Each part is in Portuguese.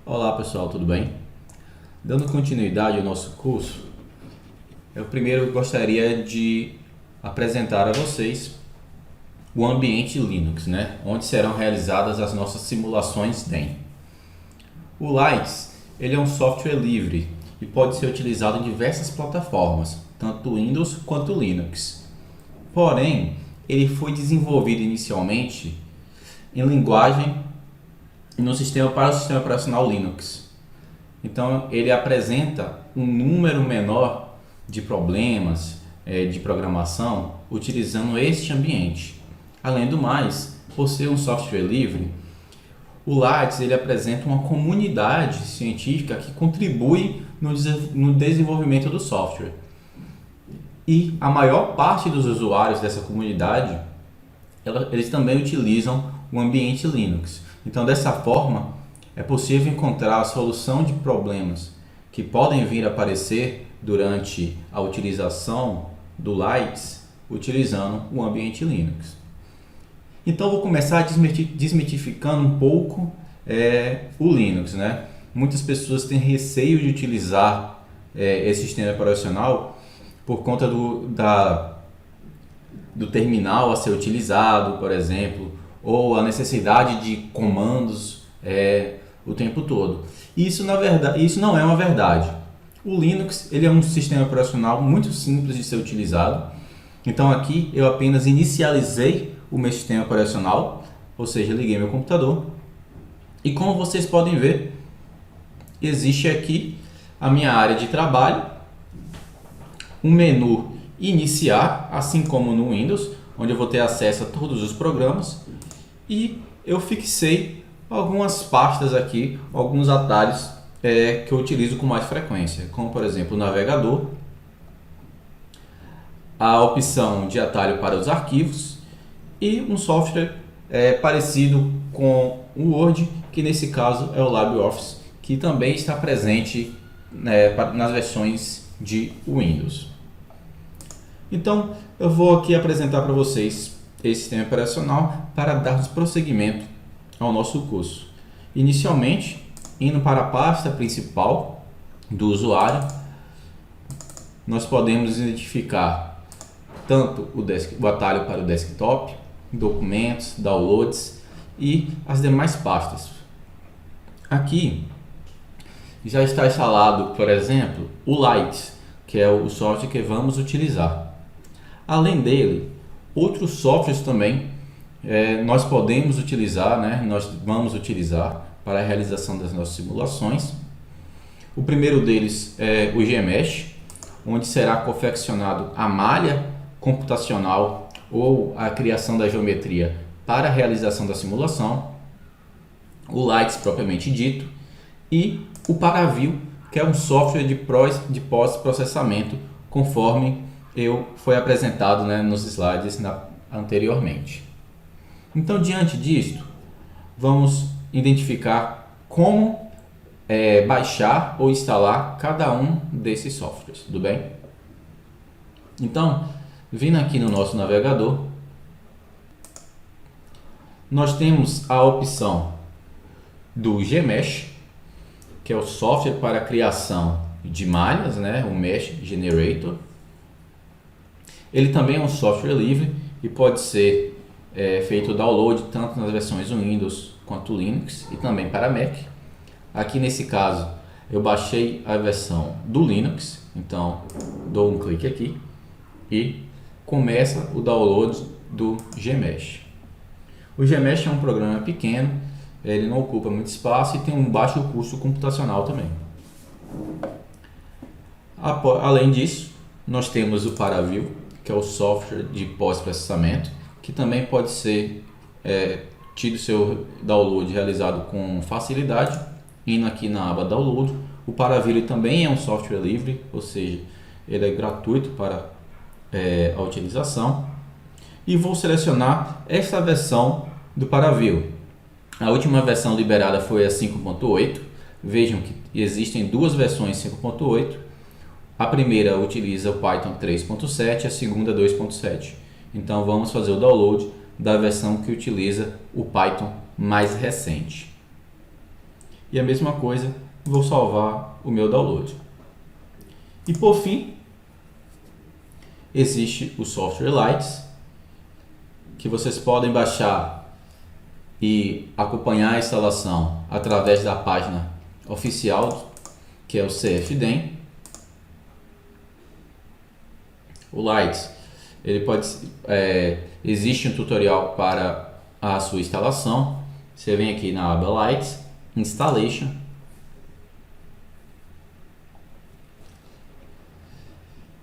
Olá pessoal, tudo bem? Dando continuidade ao nosso curso, eu primeiro gostaria de apresentar a vocês o ambiente Linux, onde serão realizadas as nossas simulações DEM. O Lights ele é um software livre e pode ser utilizado em diversas plataformas, tanto Windows quanto Linux. Porém, ele foi desenvolvido inicialmente em linguagem para o sistema operacional Linux. Então ele apresenta um número menor de problemas de programação utilizando este ambiente. Além do mais, por ser um software livre, o Lattes ele apresenta uma comunidade científica que contribui no desenvolvimento do software. E a maior parte dos usuários dessa comunidade, eles também utilizam o ambiente Linux. Então, dessa forma, é possível encontrar a solução de problemas que podem vir a aparecer durante a utilização do Lights utilizando o ambiente Linux. Então, vou começar desmitificando um pouco o Linux. Muitas pessoas têm receio de utilizar esse sistema operacional por conta do terminal a ser utilizado, por exemplo, ou a necessidade de comandos o tempo todo. Isso não é uma verdade. O Linux ele é um sistema operacional muito simples de ser utilizado. Então aqui eu apenas inicializei o meu sistema operacional, ou seja, liguei meu computador. E como vocês podem ver, existe aqui a minha área de trabalho, um menu iniciar, assim como no Windows, onde eu vou ter acesso a todos os programas. E eu fixei algumas pastas aqui, alguns atalhos que eu utilizo com mais frequência, como por exemplo o navegador, a opção de atalho para os arquivos e um software parecido com o Word, que nesse caso é o LibreOffice, que também está presente nas versões de Windows. Então eu vou aqui apresentar para vocês esse sistema operacional para darmos prosseguimento ao nosso curso. Inicialmente, indo para a pasta principal do usuário, nós podemos identificar tanto o atalho para o desktop, documentos, downloads e as demais pastas. Aqui já está instalado, por exemplo, o Lights, que é o software que vamos utilizar. Além dele, outros softwares também nós podemos utilizar, nós vamos utilizar para a realização das nossas simulações. O primeiro deles é o GMesh, onde será confeccionado a malha computacional ou a criação da geometria para a realização da simulação. O Lights propriamente dito e o Paraview, que é um software de pós-processamento, conforme foi apresentado nos slides anteriormente. Então, diante disto, vamos identificar como baixar ou instalar cada um desses softwares, tudo bem? Então, vindo aqui no nosso navegador, nós temos a opção do GMesh, que é o software para a criação de malhas, o Mesh Generator. Ele também é um software livre e pode ser feito download tanto nas versões Windows quanto Linux e também para Mac. Aqui nesse caso eu baixei a versão do Linux, então dou um clique aqui e começa o download do GMesh. O GMesh é um programa pequeno, ele não ocupa muito espaço e tem um baixo custo computacional também. Além disso, nós temos o Paraview, que é o software de pós-processamento, que também pode ser tido seu download realizado com facilidade, indo aqui na aba Download. O Paraview também é um software livre, ou seja, ele é gratuito para a utilização. E vou selecionar esta versão do Paraview. A última versão liberada foi a 5.8. Vejam que existem duas versões 5.8. A primeira utiliza o Python 3.7, a segunda 2.7. Então vamos fazer o download da versão que utiliza o Python mais recente. e a mesma coisa, vou salvar o meu download. E por fim, existe o software Lights, que vocês podem baixar e acompanhar a instalação através da página oficial, que é o CFDEM. O Lights, existe um tutorial para a sua instalação. Você vem aqui na aba Lights, Installation,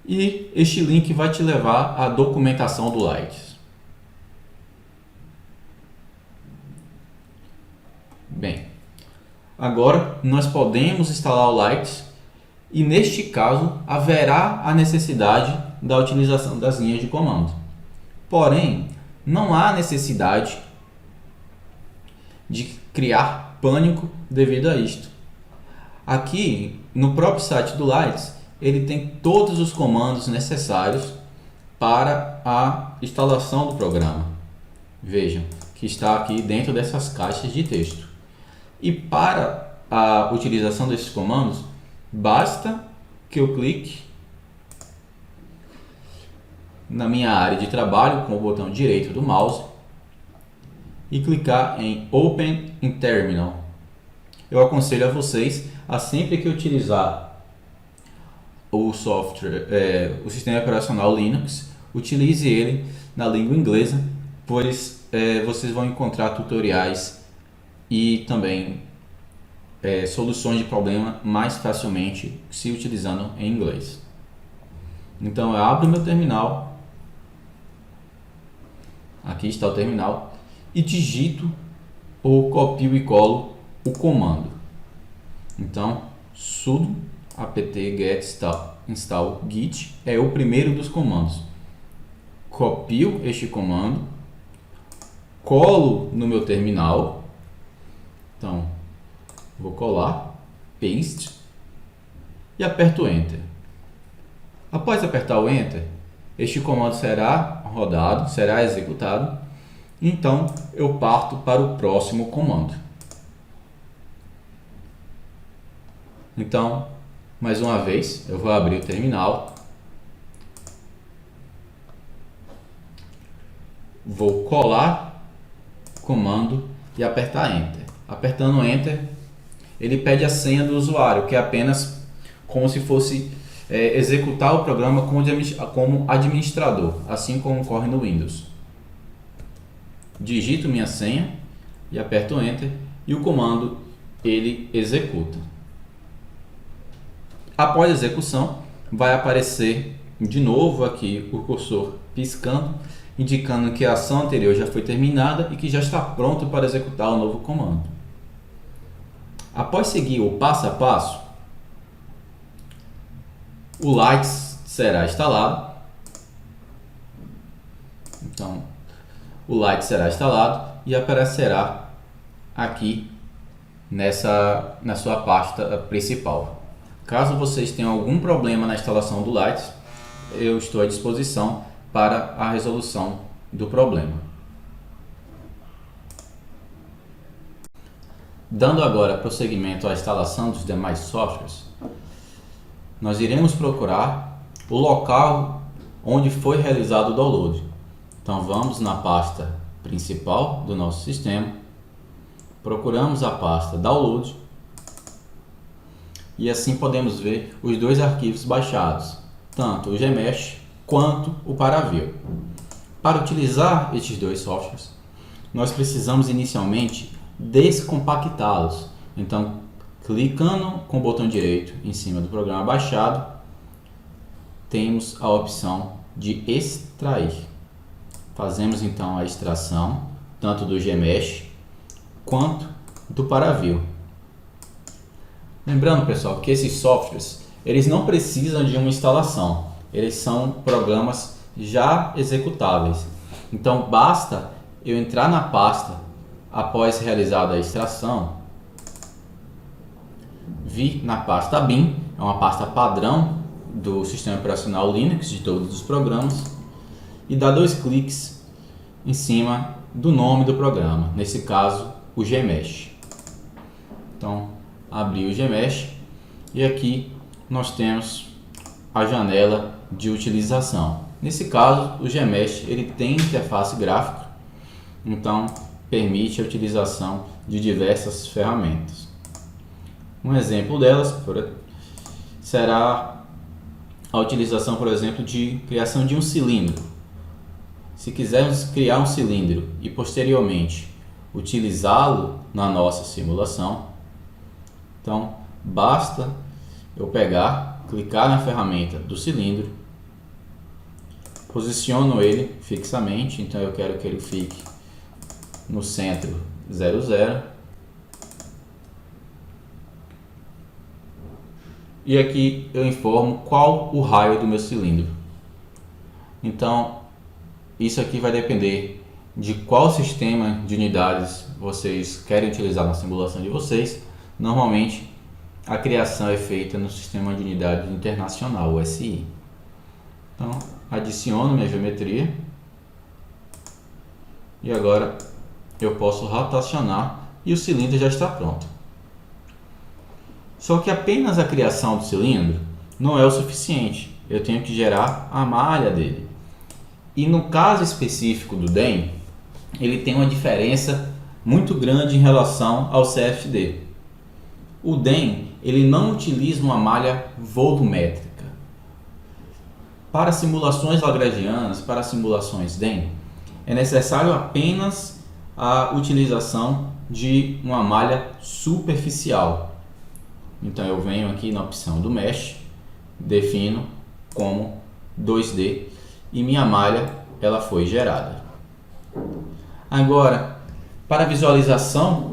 e este link vai te levar à documentação do Lights. Bem, agora nós podemos instalar o Lights e neste caso haverá a necessidade da utilização das linhas de comando. Porém, não há necessidade de criar pânico devido a isto. Aqui no próprio site do Lights, ele tem todos os comandos necessários para a instalação do programa. Vejam que está aqui dentro dessas caixas de texto. E para a utilização desses comandos, basta que eu clique na minha área de trabalho com o botão direito do mouse e clicar em Open in Terminal. Eu aconselho a vocês a sempre que utilizar o software, o sistema operacional Linux, utilize ele na língua inglesa, pois vocês vão encontrar tutoriais e também soluções de problema mais facilmente se utilizando em inglês. Então eu abro meu terminal, aqui está o terminal, e digito ou copio e colo o comando. Então sudo apt-get install git é o primeiro dos comandos. Copio este comando, colo no meu terminal. Então vou colar, paste e aperto Enter. Após apertar o Enter, este comando será rodado, será executado. Então eu parto para o próximo comando. Então, mais uma vez, eu vou abrir o terminal, vou colar o comando e apertar Enter. Apertando Enter, ele pede a senha do usuário, que é apenas como se fosse executar o programa como administrador, assim como ocorre no Windows. Digito minha senha e aperto Enter e o comando ele executa. Após a execução, vai aparecer de novo aqui o cursor piscando, indicando que a ação anterior já foi terminada e que já está pronto para executar o novo comando. Após seguir o passo a passo, o Lights será instalado. Então, o Lights será instalado e aparecerá aqui na sua pasta principal. Caso vocês tenham algum problema na instalação do Lights, eu estou à disposição para a resolução do problema. Dando agora prosseguimento à instalação dos demais softwares, nós iremos procurar o local onde foi realizado o download. Então vamos na pasta principal do nosso sistema, procuramos a pasta Download e assim podemos ver os dois arquivos baixados, tanto o Gmesh quanto o Paraview. Para utilizar estes dois softwares, nós precisamos inicialmente descompactá-los. Então, clicando com o botão direito em cima do programa baixado, temos a opção de extrair. Fazemos então a extração tanto do Gmesh quanto do Paraview. Lembrando, pessoal, que esses softwares eles não precisam de uma instalação, eles são programas já executáveis. Então basta eu entrar na pasta após realizada a extração, vir na pasta bin, é uma pasta padrão do sistema operacional Linux de todos os programas, e dar dois cliques em cima do nome do programa, nesse caso o Gmesh. Então, abri o GMesh e aqui nós temos a janela de utilização. Nesse caso, o GMesh ele tem interface gráfica, então permite a utilização de diversas ferramentas. Um exemplo delas será a utilização, por exemplo, de criação de um cilindro. Se quisermos criar um cilindro e posteriormente utilizá-lo na nossa simulação, então basta eu pegar, clicar na ferramenta do cilindro, posiciono ele fixamente, então eu quero que ele fique no centro 00. E aqui eu informo qual o raio do meu cilindro. Então, isso aqui vai depender de qual sistema de unidades vocês querem utilizar na simulação de vocês. Normalmente, a criação é feita no Sistema de Unidades Internacional, o SI. Então, adiciono minha geometria. E agora eu posso rotacionar e o cilindro já está pronto. Só que apenas a criação do cilindro não é o suficiente. Eu tenho que gerar a malha dele. E no caso específico do DEM, ele tem uma diferença muito grande em relação ao CFD. O DEM ele não utiliza uma malha volumétrica. Para simulações lagrangianas, para simulações DEM, é necessário apenas a utilização de uma malha superficial. Então eu venho aqui na opção do Mesh, defino como 2D e minha malha ela foi gerada. Agora, para a visualização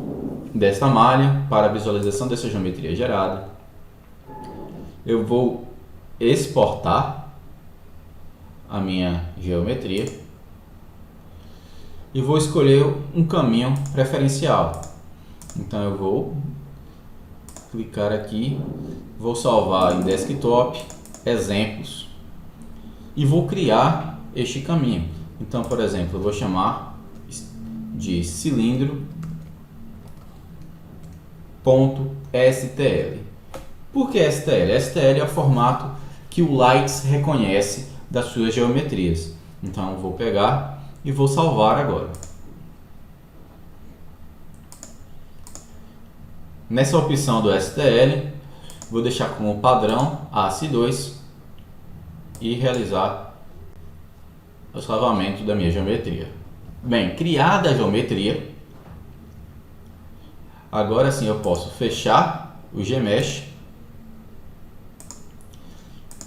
desta malha, para a visualização dessa geometria gerada, eu vou exportar a minha geometria e vou escolher um caminho preferencial. Então eu vou clicar aqui, vou salvar em desktop, exemplos e vou criar este caminho. Então, por exemplo, eu vou chamar de cilindro.stl. Por que STL? STL é o formato que o Lights reconhece das suas geometrias. Então, eu vou pegar e vou salvar agora. Nessa opção do STL, vou deixar como padrão AC2 e realizar o salvamento da minha geometria. Bem, criada a geometria, agora sim eu posso fechar o GMesh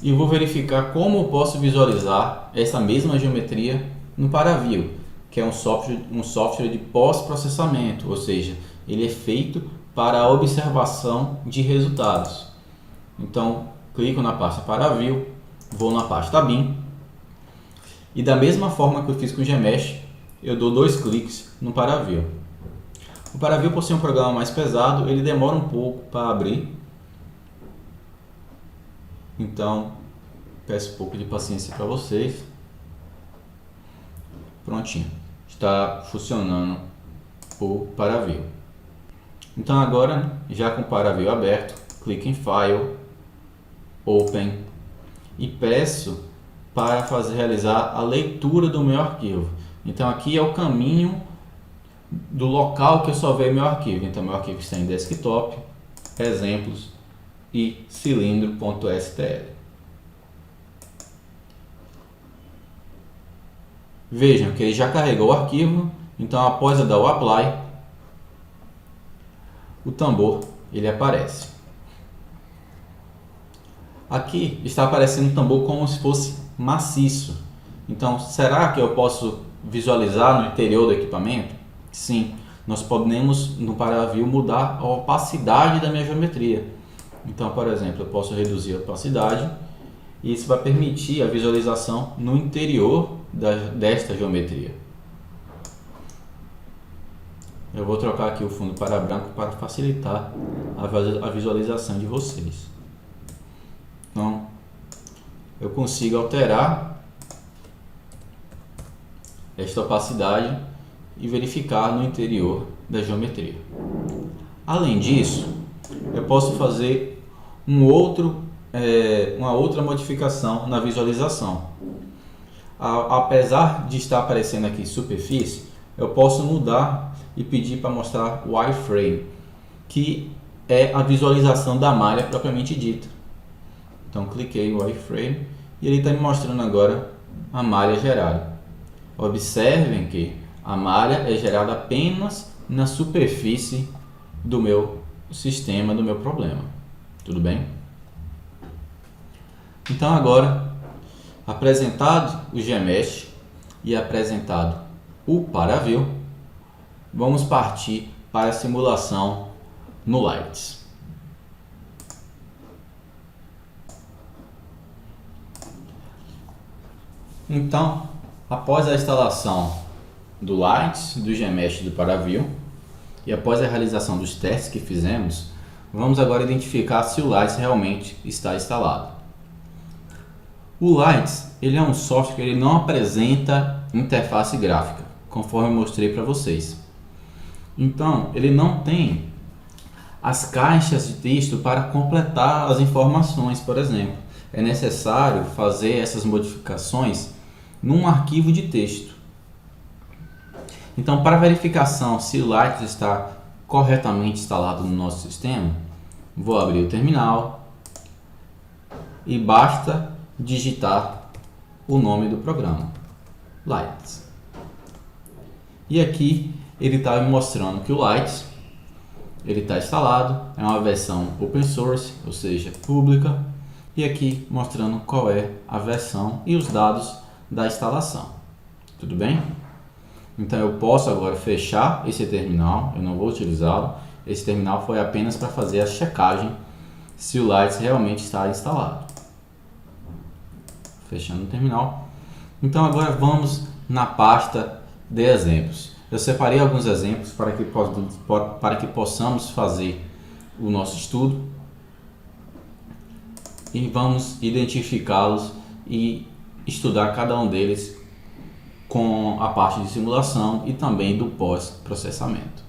e vou verificar como eu posso visualizar essa mesma geometria no Paraview, que é um software de pós-processamento, ou seja, ele é feito para a observação de resultados. Então, clico na pasta Paraview, vou na pasta BIM e da mesma forma que eu fiz com o GMesh, eu dou 2 cliques no Paraview. O Paraview, por ser um programa mais pesado, ele demora um pouco para abrir. Então, peço um pouco de paciência para vocês. Prontinho, está funcionando o Paraview. Então agora, já com o Paraview aberto, clico em File, Open e peço para realizar a leitura do meu arquivo. Então aqui é o caminho do local que eu salvei meu arquivo. Então meu arquivo está em desktop, exemplos e cilindro.stl. Vejam que ele já carregou o arquivo, então após eu dar o Apply, o tambor ele aparece. Aqui está aparecendo o tambor como se fosse maciço. Então, será que eu posso visualizar no interior do equipamento? Sim, nós podemos no Paraview mudar a opacidade da minha geometria. Então, por exemplo, eu posso reduzir a opacidade e isso vai permitir a visualização no interior desta geometria. Eu vou trocar aqui o fundo para branco para facilitar a visualização de vocês. Então, eu consigo alterar esta opacidade e verificar no interior da geometria. Além disso, eu posso fazer uma outra modificação na visualização. Apesar de estar aparecendo aqui superfície, eu posso mudar e pedir para mostrar o wireframe, que é a visualização da malha propriamente dita. Então cliquei no wireframe e ele está me mostrando agora a malha gerada. Observem que a malha é gerada apenas na superfície do meu sistema, do meu problema. Tudo bem? Então agora, apresentado o GMesh e apresentado o ParaView, vamos partir para a simulação no Lights. Então, após a instalação do Lights, do GMesh e do ParaView, e após a realização dos testes que fizemos, vamos agora identificar se o Lights realmente está instalado. O Lights, ele é um software que ele não apresenta interface gráfica, conforme eu mostrei para vocês. Então, ele não tem as caixas de texto para completar as informações, por exemplo. É necessário fazer essas modificações num arquivo de texto. Então, para verificação se o Lights está corretamente instalado no nosso sistema, vou abrir o terminal e basta digitar o nome do programa, Lights. E aqui ele está me mostrando que o Lights ele está instalado, é uma versão open source, ou seja, pública, e aqui mostrando qual é a versão e os dados da instalação. Tudo bem? Então eu posso agora fechar esse terminal, eu não vou utilizá-lo. Esse terminal foi apenas para fazer a checagem se o Lights realmente está instalado. Fechando o terminal. Então agora vamos na pasta de exemplos. Eu separei alguns exemplos para que possamos fazer o nosso estudo e vamos identificá-los e estudar cada um deles com a parte de simulação e também do pós-processamento.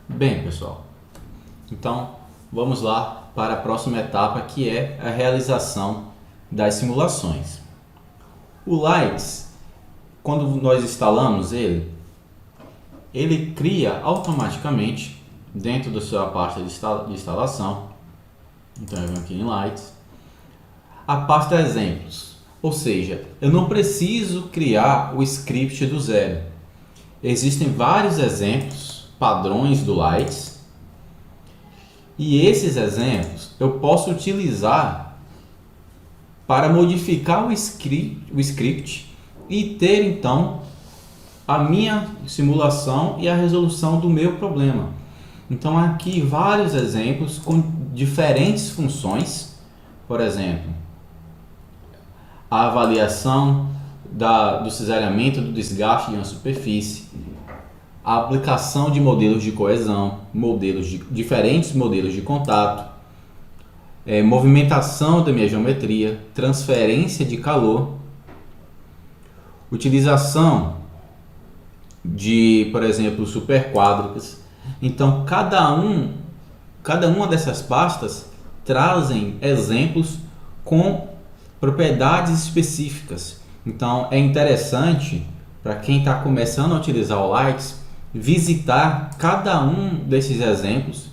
Bem, pessoal, então vamos lá para a próxima etapa, que é a realização das simulações. O Lights, quando nós instalamos ele cria automaticamente dentro da sua pasta de instalação. Então eu venho aqui em Lights, a pasta exemplos, ou seja, eu não preciso criar o script do zero. Existem vários exemplos padrões do Lights e esses exemplos eu posso utilizar para modificar o script e ter então a minha simulação e a resolução do meu problema. Então aqui vários exemplos com diferentes funções, por exemplo, a avaliação do cisalhamento do desgaste de uma superfície, a aplicação de modelos de coesão, diferentes modelos de contato, movimentação da minha geometria, transferência de calor, utilização de, por exemplo, superquádricas. Então, cada uma dessas pastas trazem exemplos com propriedades específicas. Então, é interessante para quem está começando a utilizar o Lights visitar cada um desses exemplos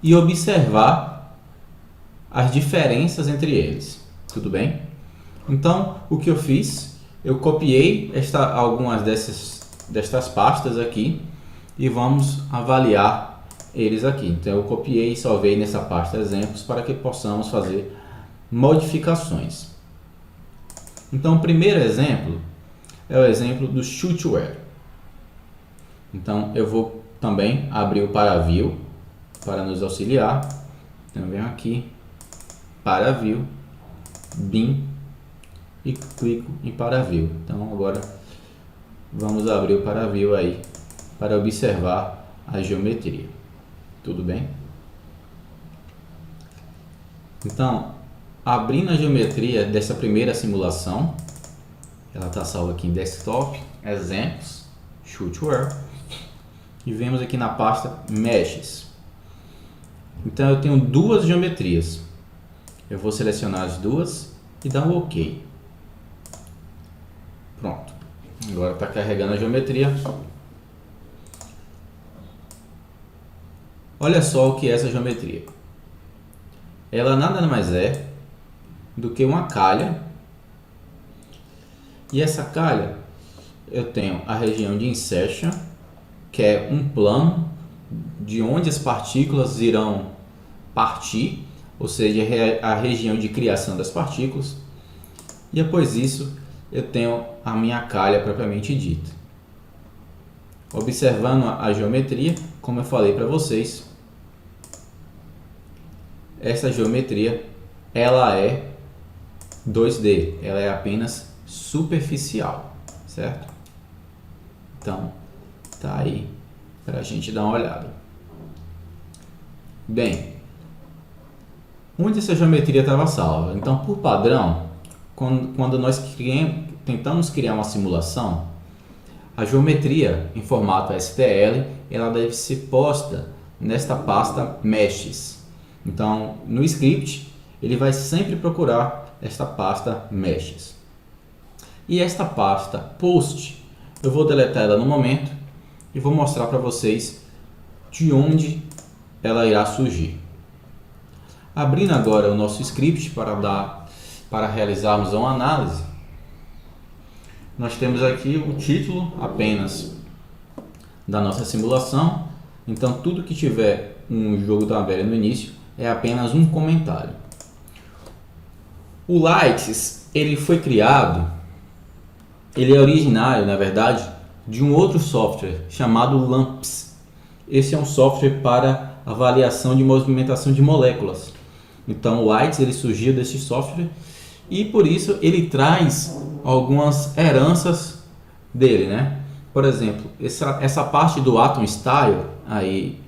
e observar as diferenças entre eles. Tudo bem? Então, o que eu fiz? Eu copiei algumas destas pastas aqui e vamos avaliar eles aqui. Então eu copiei e salvei nessa pasta exemplos para que possamos fazer modificações. Então o primeiro exemplo é o exemplo do Shootware. Então eu vou também abrir o ParaView para nos auxiliar. Então eu venho aqui, ParaView, BIM e clico em ParaView. Então agora vamos abrir o ParaView aí para observar a geometria. Tudo bem? Então, abrindo a geometria dessa primeira simulação, ela está salva aqui em desktop, exemplos, Shootware. e vemos aqui na pasta Meshes. Então eu tenho duas geometrias. Eu vou selecionar as duas e dar um OK. Pronto. Agora está carregando a geometria. Olha só o que é essa geometria. Ela nada mais é do que uma calha. E essa calha, eu tenho a região de insertion, que é um plano de onde as partículas irão partir, ou seja, a região de criação das partículas. E após isso, eu tenho a minha calha propriamente dita. Observando a geometria, como eu falei para vocês, essa geometria ela é 2D, ela é apenas superficial, certo? Então, tá aí para a gente dar uma olhada. Bem, onde essa geometria estava salva? Então, por padrão, quando nós tentamos criar uma simulação, a geometria em formato STL ela deve ser posta nesta pasta Meshes. Então, no script, ele vai sempre procurar esta pasta Meshes. E esta pasta Post, eu vou deletar ela no momento e vou mostrar para vocês de onde ela irá surgir. Abrindo agora o nosso script para realizarmos uma análise, nós temos aqui o título apenas da nossa simulação. Então tudo que tiver um jogo da velha no início é apenas um comentário. O Lights, ele foi criado, ele é originário, na verdade, de um outro software chamado LAMMPS. Esse é um software para avaliação de movimentação de moléculas. Então o Lights ele surgiu desse software e por isso ele traz algumas heranças dele, né? Por exemplo, essa parte do Atom Style aí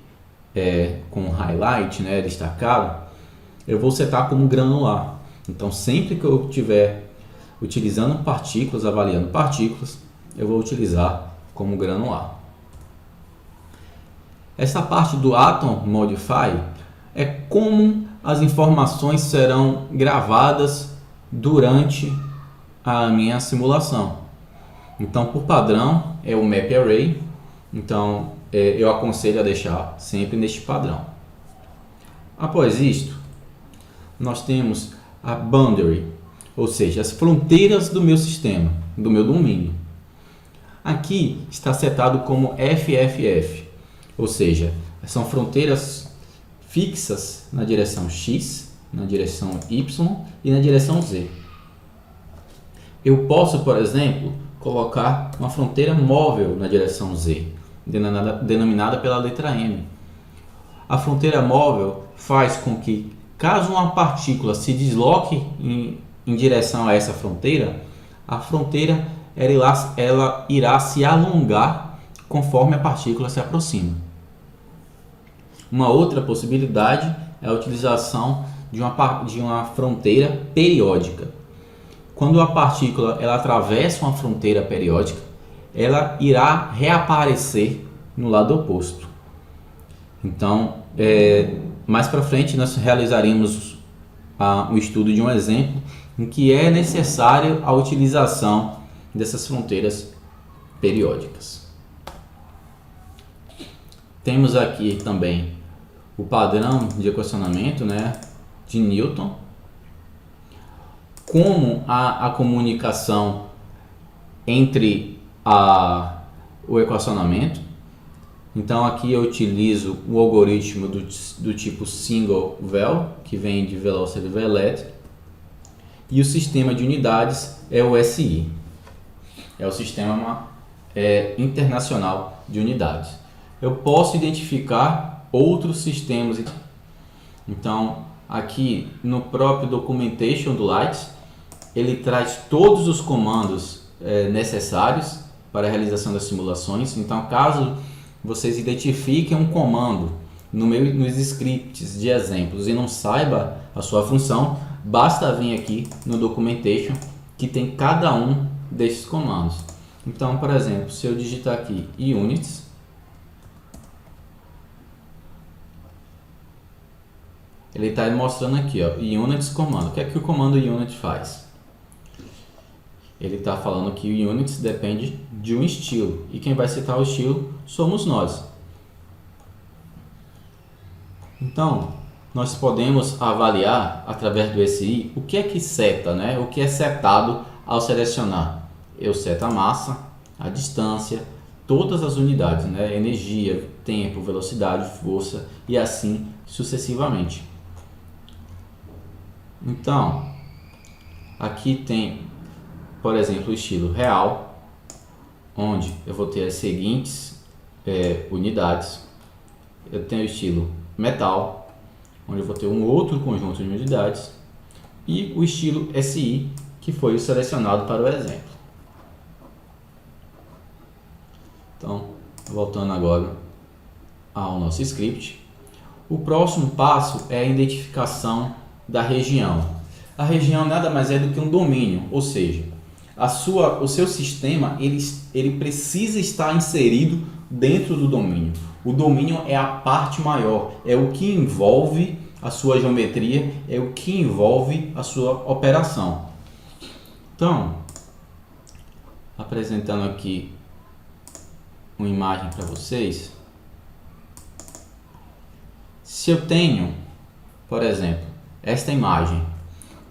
com highlight, né, destacado, eu vou setar como granular. Então sempre que eu estiver utilizando partículas, avaliando partículas, eu vou utilizar como granular. Essa parte do Atom Modify é como as informações serão gravadas durante a minha simulação. Então, por padrão, é o Map Array. Então, eu aconselho a deixar sempre neste padrão. Após isto, nós temos a Boundary, ou seja, as fronteiras do meu sistema, do meu domínio. Aqui está setado como FFF, ou seja, são fronteiras fixas na direção X, na direção Y e na direção Z. Eu posso, por exemplo, colocar uma fronteira móvel na direção Z, denominada pela letra M. A fronteira móvel faz com que, caso uma partícula se desloque em direção a essa fronteira, a fronteira ela irá se alongar conforme a partícula se aproxima. Uma outra possibilidade é a utilização de uma fronteira periódica. Quando a partícula ela atravessa uma fronteira periódica, ela irá reaparecer no lado oposto. Então, mais para frente nós realizaremos um estudo de um exemplo em que é necessário a utilização dessas fronteiras periódicas. Temos aqui também o padrão de equacionamento, né, de Newton, como a comunicação entre o equacionamento. Então aqui eu utilizo o algoritmo do tipo Single Vel, que vem de Velocity Velet, e o sistema de unidades é o SI, é o Sistema Internacional de Unidades. Eu posso identificar outros sistemas. Então aqui no próprio documentation do Lights, ele traz todos os comandos necessários para a realização das simulações. Então, caso vocês identifiquem um comando nos scripts de exemplos e não saiba a sua função, basta vir aqui no documentation que tem cada um desses comandos. Então, por exemplo, se eu digitar aqui units, ele está mostrando aqui, ó, units comando. O que é que o comando unit faz? Ele está falando que o units depende de um estilo, e quem vai citar o estilo somos nós. Então, nós podemos avaliar através do SI o que é que seta, né? O que é setado ao selecionar. Eu seto a massa, a distância, todas as unidades, né? Energia, tempo, velocidade, força e assim sucessivamente. Então, aqui tem, por exemplo, o estilo real, onde eu vou ter as seguintes unidades. Eu tenho o estilo metal, onde eu vou ter um outro conjunto de unidades, e o estilo SI, que foi o selecionado para o exemplo. Então, voltando agora ao nosso script, o próximo passo é a identificação da região. A região nada mais é do que um domínio, ou seja, o seu sistema ele precisa estar inserido dentro do domínio. O domínio é a parte maior, é o que envolve a sua geometria, é o que envolve a sua operação. Então, apresentando aqui uma imagem para vocês. Se eu tenho, por exemplo, esta imagem,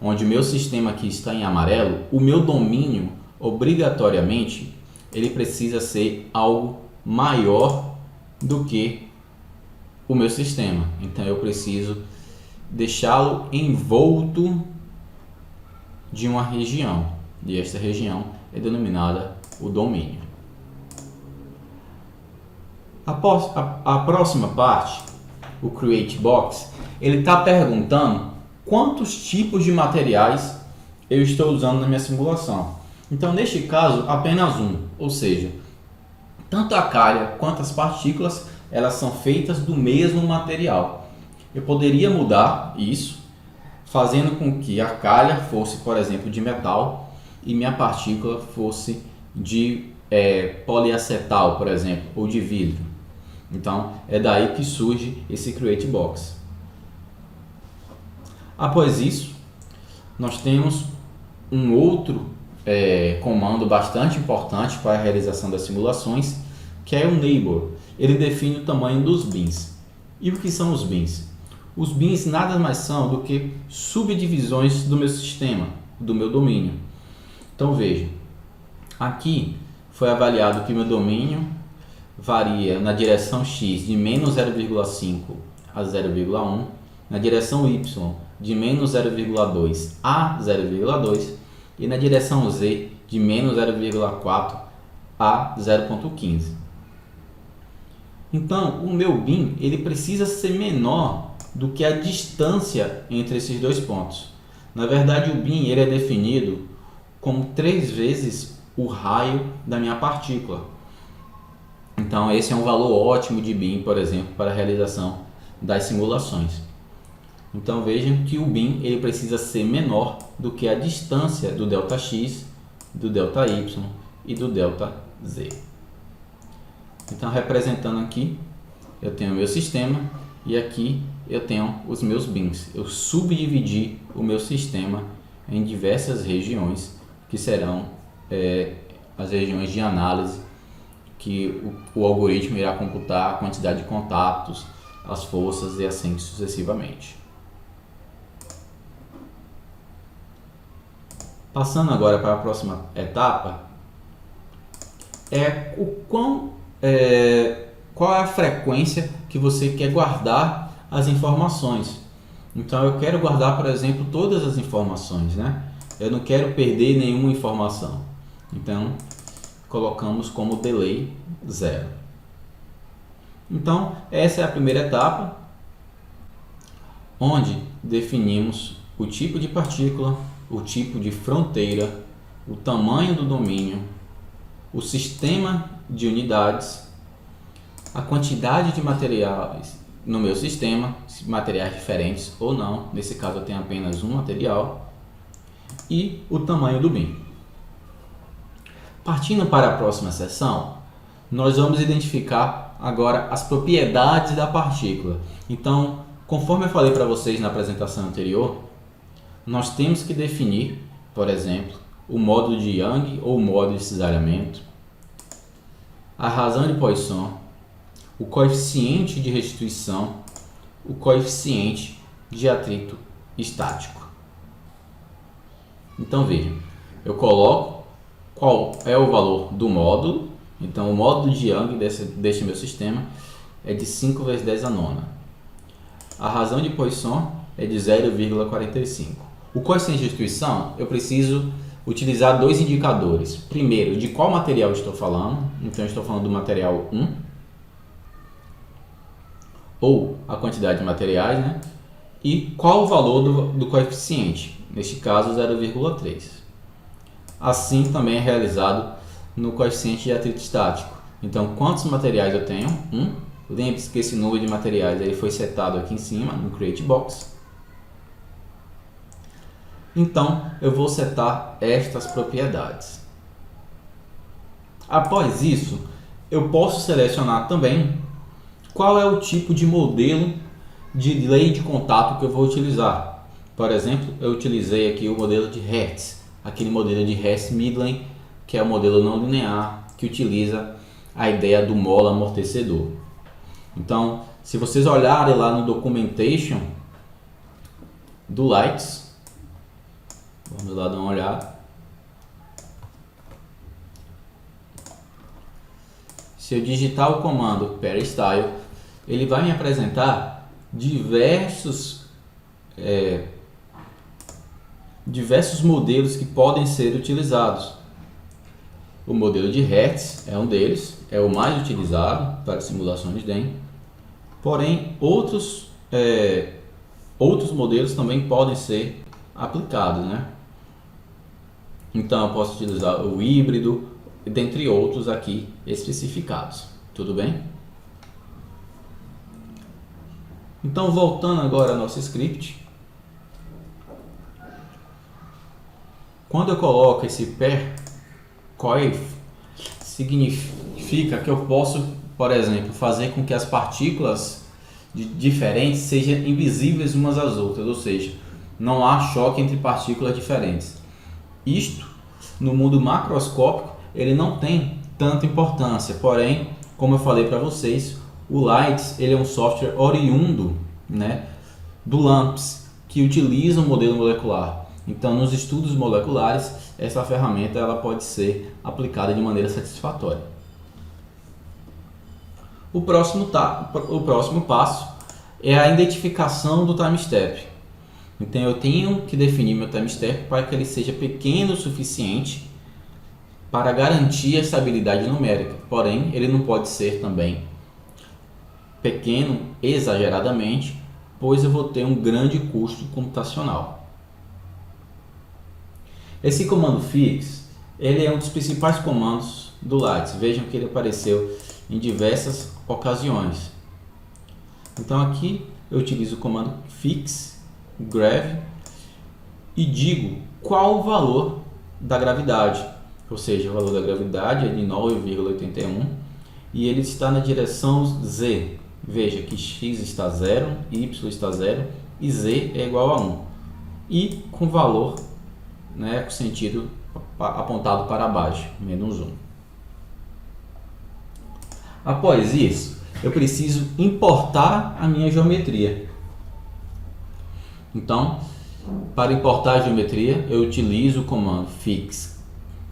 onde o meu sistema aqui está em amarelo, o meu domínio, obrigatoriamente, ele precisa ser algo maior do que o meu sistema. Então eu preciso deixá-lo envolto de uma região, e esta região é denominada o domínio. A próxima parte, o Create Box, ele está perguntando quantos tipos de materiais eu estou usando na minha simulação. Então, neste caso, apenas um, ou seja, tanto a calha quanto as partículas, elas são feitas do mesmo material. Eu poderia mudar isso, fazendo com que a calha fosse, por exemplo, de metal e minha partícula fosse de poliacetal, por exemplo, ou de vidro. Então, é daí que surge esse Create Box. Após isso, nós temos um outro comando bastante importante para a realização das simulações, que é o Neighbor. Ele define o tamanho dos bins. E o que são os bins? Os bins nada mais são do que subdivisões do meu sistema, do meu domínio. Então veja, aqui foi avaliado que meu domínio varia na direção x de menos 0,5 a 0,1, na direção y de menos 0,2 a 0,2 e na direção z de menos 0,4 a 0,15. Então, o meu bin ele precisa ser menor do que a distância entre esses dois pontos. Na verdade, o bin ele é definido como 3 vezes o raio da minha partícula. Então, esse é um valor ótimo de bin, por exemplo, para a realização das simulações. Então, vejam que o bin ele precisa ser menor do que a distância do ΔX, do ΔY e do ΔZ. Então, representando aqui, eu tenho o meu sistema e aqui eu tenho os meus bins. Eu subdividi o meu sistema em diversas regiões, que serão as regiões de análise, que o algoritmo irá computar a quantidade de contatos, as forças e assim sucessivamente. Passando agora para a próxima etapa, qual é a frequência que você quer guardar as informações. Então eu quero guardar, por exemplo, todas as informações, né? Eu não quero perder nenhuma informação. Então colocamos como delay 0. Então essa é a primeira etapa, onde definimos o tipo de partícula, o tipo de fronteira, o tamanho do domínio, o sistema de unidades, a quantidade de materiais no meu sistema, materiais diferentes ou não, nesse caso eu tenho apenas um material, e o tamanho do bin. Partindo para a próxima seção, nós vamos identificar agora as propriedades da partícula. Então, Conforme eu falei para vocês na apresentação anterior, nós temos que definir, por exemplo, o módulo de Young ou o módulo de cisalhamento, a razão de Poisson, o coeficiente de restituição, o coeficiente de atrito estático. Então veja, eu coloco qual é o valor do módulo. Então o módulo de Young deste meu sistema é de 5 vezes 10 a nona. A razão de Poisson é de 0,45. O coeficiente de restituição, eu preciso utilizar dois indicadores. Primeiro, de qual material eu estou falando. Então eu estou falando do material 1, ou a quantidade de materiais, né? E qual o valor do coeficiente, neste caso 0,3. Assim também é realizado no coeficiente de atrito estático. Então, quantos materiais eu tenho? 1. Lembre-se que esse número de materiais ele foi setado aqui em cima, no Create Box. Então, eu vou setar estas propriedades. Após isso, eu posso selecionar também qual é o tipo de modelo de lei de contato que eu vou utilizar. Por exemplo, eu utilizei aqui o modelo de Hertz, aquele modelo de Hertz-Midland, que é o modelo não linear, que utiliza a ideia do mola amortecedor. Então, se vocês olharem lá no documentation do Lights, vamos lá dar uma olhada. Se eu digitar o comando peristyle, ele vai me apresentar diversos modelos que podem ser utilizados. O modelo de Hertz é um deles, é o mais utilizado para simulações de DEM. Porém, outros modelos também podem ser aplicados, né? Então, eu posso utilizar o híbrido, dentre outros aqui especificados. Tudo bem? Então, voltando agora ao nosso script. Quando eu coloco esse per coef, significa que eu posso, por exemplo, fazer com que as partículas diferentes sejam invisíveis umas às outras, ou seja, não há choque entre partículas diferentes. Isto, no mundo macroscópico, ele não tem tanta importância, porém, como eu falei para vocês, o Lights ele é um software oriundo, né, do LAMMPS, que utiliza um modelo molecular. Então, nos estudos moleculares, essa ferramenta ela pode ser aplicada de maneira satisfatória. O próximo passo é a identificação do time step. Então, eu tenho que definir meu time step para que ele seja pequeno o suficiente para garantir a estabilidade numérica. Porém, ele não pode ser também pequeno exageradamente, pois eu vou ter um grande custo computacional. Esse comando fix, ele é um dos principais comandos do Lights. Vejam que ele apareceu em diversas ocasiões. Então aqui eu utilizo o comando fix grav e digo qual o valor da gravidade. Ou seja, o valor da gravidade é de 9,81 e ele está na direção z. Veja que x está 0, y está 0 e z é igual a 1. E com valor, né, com sentido apontado para baixo, menos 1. Após isso, eu preciso importar a minha geometria. Então, para importar a geometria, eu utilizo o comando fix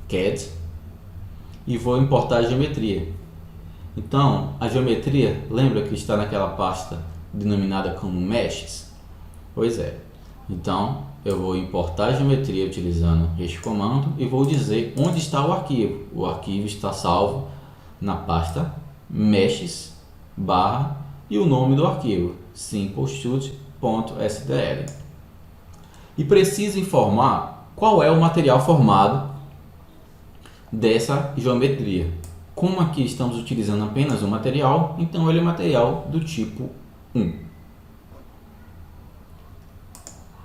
cad e vou importar a geometria. Então, a geometria, lembra que está naquela pasta denominada como meshes? Pois é. Então, eu vou importar a geometria utilizando este comando e vou dizer onde está o arquivo. O arquivo está salvo na pasta meshes barra e o nome do arquivo, simplestud.stl. E preciso informar qual é o material formado dessa geometria. Como aqui estamos utilizando apenas um material, então ele é material do tipo 1.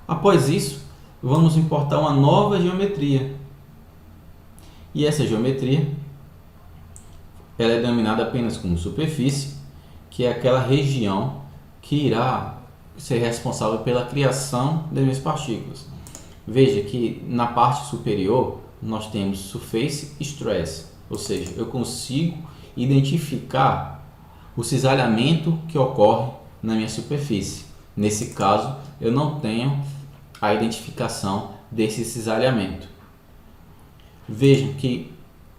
Após isso, vamos importar uma nova geometria. E essa geometria ela é denominada apenas como superfície, que é aquela região que irá ser responsável pela criação das minhas partículas. Veja que na parte superior nós temos surface stress, ou seja, eu consigo identificar o cisalhamento que ocorre na minha superfície. Nesse caso, eu não tenho a identificação desse cisalhamento. Vejam que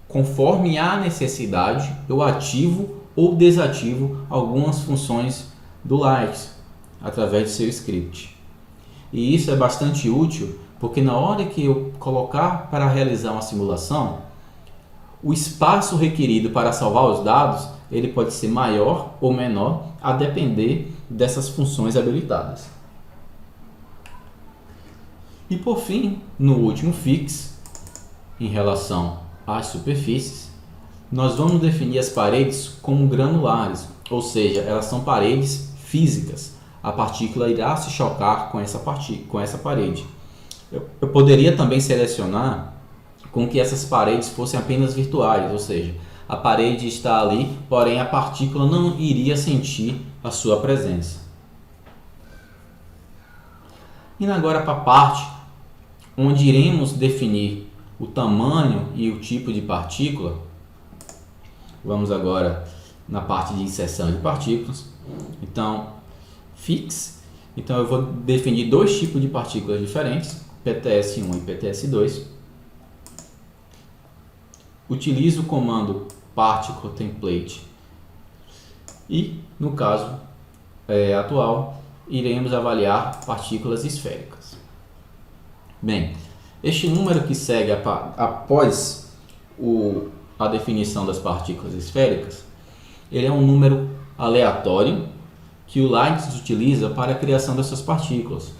conforme a necessidade, eu ativo ou desativo algumas funções do Lights através do seu script. E isso é bastante útil porque na hora que eu colocar para realizar uma simulação, o espaço requerido para salvar os dados ele pode ser maior ou menor a depender dessas funções habilitadas. E por fim, no último fix, em relação às superfícies, nós vamos definir as paredes como granulares, ou seja, elas são paredes físicas. A partícula irá se chocar com essa parede. Eu poderia também selecionar com que essas paredes fossem apenas virtuais, ou seja, a parede está ali, porém a partícula não iria sentir a sua presença. Indo agora para a parte onde iremos definir o tamanho e o tipo de partícula, vamos agora na parte de inserção de partículas. Então, fix. Então eu vou definir dois tipos de partículas diferentes, PTS1 e PTS2. Utilizo o comando particle template e, no caso atual, iremos avaliar partículas esféricas. Bem, este número que segue após a definição das partículas esféricas, ele é um número aleatório que o Lights utiliza para a criação dessas partículas.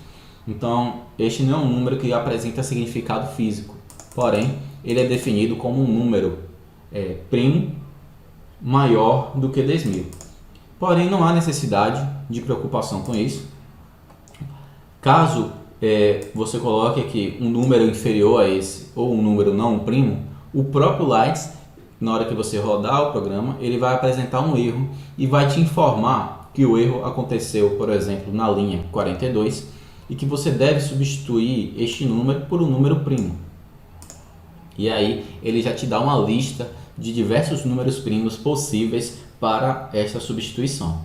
Então, este não é um número que apresenta significado físico, porém, ele é definido como um número primo maior do que 10.000. Porém, não há necessidade de preocupação com isso. Caso você coloque aqui um número inferior a esse ou um número não primo, o próprio Lights, na hora que você rodar o programa, ele vai apresentar um erro e vai te informar que o erro aconteceu, por exemplo, na linha 42 e que você deve substituir este número por um número primo. E aí ele já te dá uma lista de diversos números primos possíveis para esta substituição.